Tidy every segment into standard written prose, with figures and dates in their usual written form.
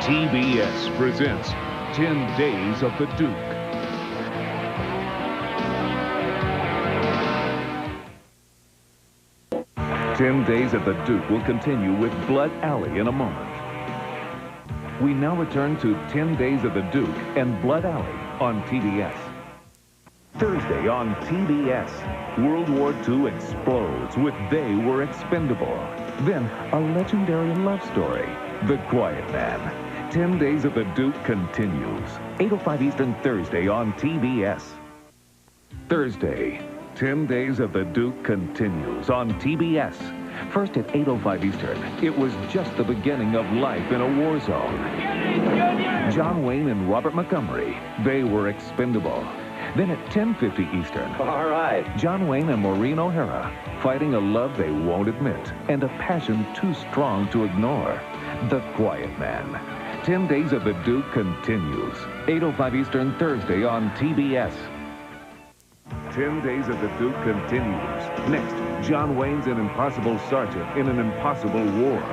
TBS presents 10 Days of the Duke. "10 Days of the Duke" will continue with Blood Alley in a moment. We now return to 10 Days of the Duke and Blood Alley on TBS. Thursday on TBS, World War II explodes with They Were Expendable. Then, a legendary love story, The Quiet Man. 10 Days of the Duke continues. 8:05 Eastern Thursday on TBS. Thursday, 10 Days of the Duke continues on TBS. First at 8:05 Eastern, it was just the beginning of life in a war zone. John Wayne and Robert Montgomery, They Were Expendable. Then at 10:50 Eastern, All right. John Wayne and Maureen O'Hara, fighting a love they won't admit and a passion too strong to ignore. The Quiet Man. 10 Days of the Duke continues. 8:05 Eastern Thursday on TBS. 10 Days of the Duke continues. Next, John Wayne's an impossible sergeant in an impossible war.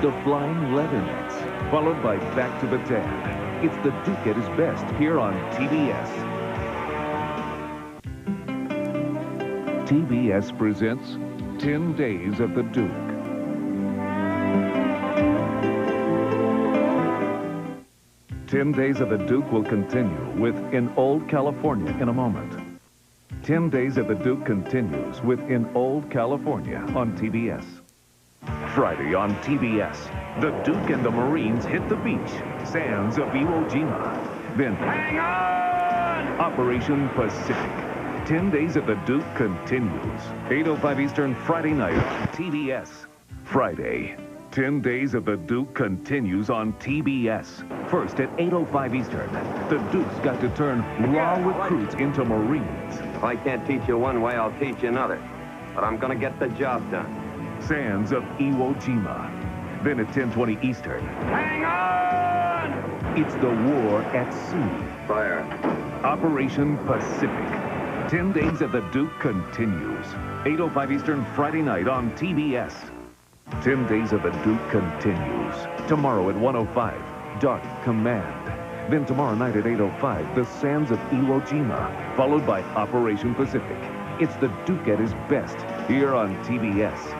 The Flying Leathernecks, followed by Back to Bataan. It's the Duke at his best here on TBS. TBS presents 10 Days of the Duke. "10 Days of the Duke" will continue with In Old California in a moment. 10 Days of the Duke continues with In Old California on TBS. Friday on TBS, the Duke and the Marines hit the beach, sands of Iwo Jima. Then, hang on! Operation Pacific. 10 Days of the Duke continues. 8:05 Eastern Friday night on TBS. Friday, 10 Days of the Duke continues on TBS. First at 8:05 Eastern, the Duke's got to turn raw recruits into Marines. If I can't teach you one way, I'll teach you another. But I'm gonna get the job done. Sands of Iwo Jima. Then at 10:20 Eastern, hang on! It's the war at sea. Fire. Operation Pacific. 10 Days of the Duke continues. 8:05 Eastern Friday night on TBS. 10 Days of the Duke continues. Tomorrow at 1:05, Dark Command. Then tomorrow night at 8:05, the sands of Iwo Jima, followed by Operation Pacific. It's the Duke at his best here on TBS.